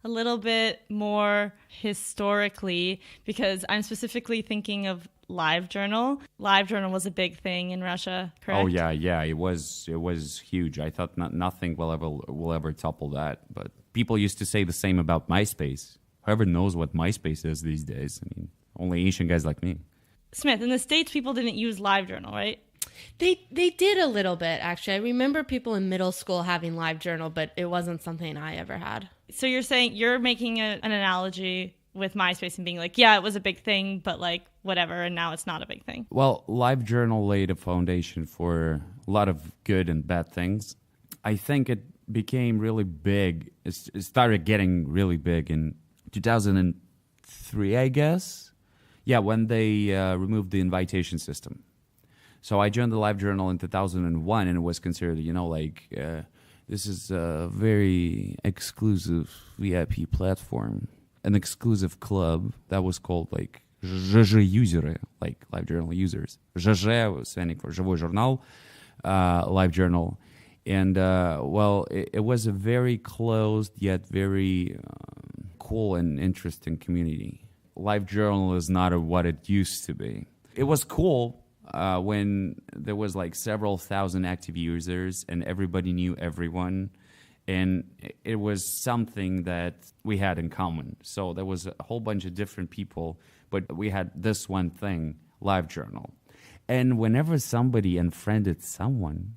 a little bit more historically, because I'm specifically thinking of LiveJournal. LiveJournal was a big thing in Russia, correct? Oh yeah, it was huge. I thought nothing will ever topple that. But people used to say the same about MySpace. Whoever knows what MySpace is these days? I mean, only Asian guys like me. Smith, in the States, people didn't use LiveJournal, right? They did a little bit, actually. I remember people in middle school having LiveJournal, but it wasn't something I ever had. So you're making an analogy with MySpace and being like, yeah, it was a big thing, but like whatever, and now it's not a big thing. Well, LiveJournal laid a foundation for a lot of good and bad things. I think it became really big. It started getting really big in 2003, I guess. Yeah, when they removed the invitation system. So I joined the LiveJournal in 2001, and it was considered, this is a very exclusive VIP platform, an exclusive club that was called like ЖЖ user, like LiveJournal users. ЖЖ was standing for Живой журнал, LiveJournal. And, it was a very closed yet very cool and interesting community. LiveJournal is not what it used to be. It was cool when there was like several thousand active users and everybody knew everyone. And it was something that we had in common. So there was a whole bunch of different people, but we had this one thing, LiveJournal. And whenever somebody unfriended someone,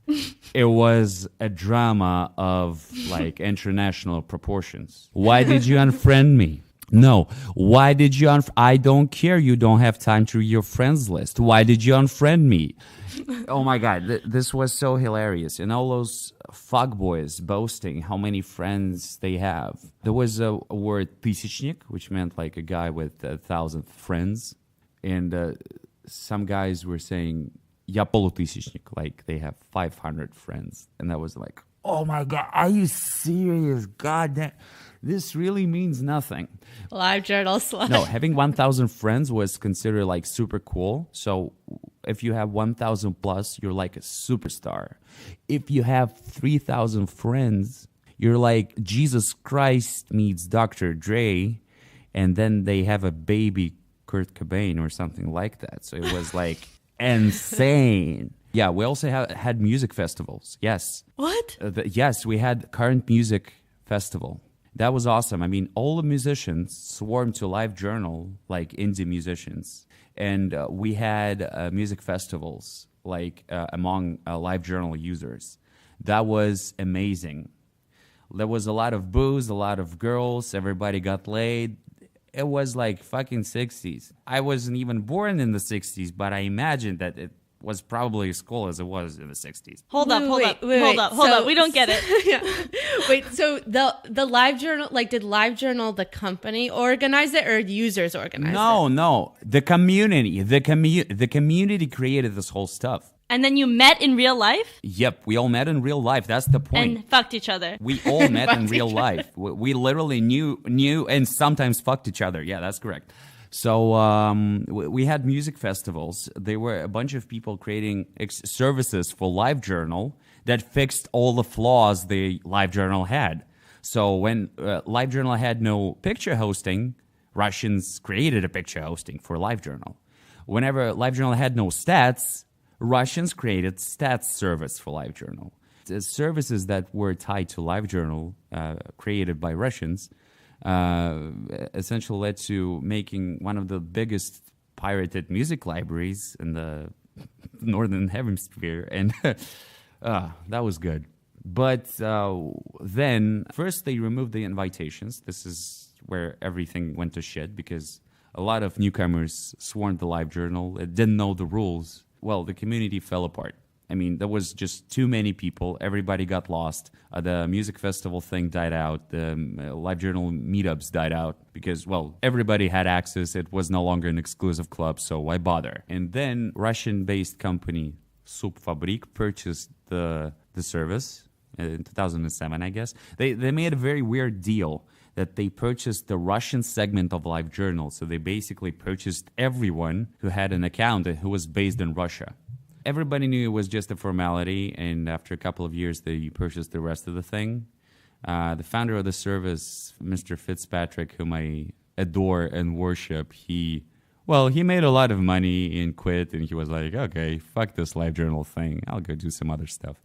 it was a drama of like international proportions. Why did you unfriend me? No. Why did you I don't care. You don't have time to read your friends list. Why did you unfriend me? Oh my God. This was so hilarious. And all those fuckboys boasting how many friends they have. There was a word тысячник, which meant like a guy with 1,000 friends. And some guys were saying я полутысячник, like they have 500 friends. And that was like, oh my God, are you serious? God damn. This really means nothing. LiveJournal slush. No, having 1,000 friends was considered like super cool. So if you have 1,000 plus, you're like a superstar. If you have 3,000 friends, you're like Jesus Christ meets Dr. Dre, and then they have a baby Kurt Cobain or something like that. So it was like insane. Yeah, we also had music festivals. Yes. What? Yes, we had Current Music Festival. That was awesome. I mean, all the musicians swarmed to LiveJournal, like indie musicians. And we had music festivals, like among LiveJournal users. That was amazing. There was a lot of booze, a lot of girls. Everybody got laid. It was like fucking 60s. I wasn't even born in the 60s, but I imagined that it was probably as cool as it was in the 60s. Hold up. We don't get it. Yeah. Wait, so the LiveJournal, like did LiveJournal, the company, organize it or users organize it? No. The community. The community created this whole stuff. And then you met in real life? Yep, we all met in real life. That's the point. And fucked each other. We all met in real life. We literally knew and sometimes fucked each other. Yeah, that's correct. So we had music festivals. There were a bunch of people creating services for LiveJournal that fixed all the flaws the LiveJournal had. So when LiveJournal had no picture hosting, Russians created a picture hosting for LiveJournal. Whenever LiveJournal had no stats, Russians created stats service for LiveJournal. The services that were tied to LiveJournal, created by Russians, essentially led to making one of the biggest pirated music libraries in the Northern Hemisphere. And that was good. But then, first they removed the invitations. This is where everything went to shit because a lot of newcomers swarmed the LiveJournal. It didn't know the rules. Well, the community fell apart. I mean, there was just too many people. Everybody got lost. The music festival thing died out. The LiveJournal meetups died out because, well, everybody had access. It was no longer an exclusive club, so why bother? And then Russian-based company Subfabrik purchased the service in 2007, I guess. They made a very weird deal that they purchased the Russian segment of LiveJournal. So they basically purchased everyone who had an account who was based in Russia. Everybody knew it was just a formality, and after a couple of years, they purchased the rest of the thing. The founder of the service, Mr. Fitzpatrick, whom I adore and worship, he made a lot of money and quit, and he was like, okay, fuck this LiveJournal thing. I'll go do some other stuff.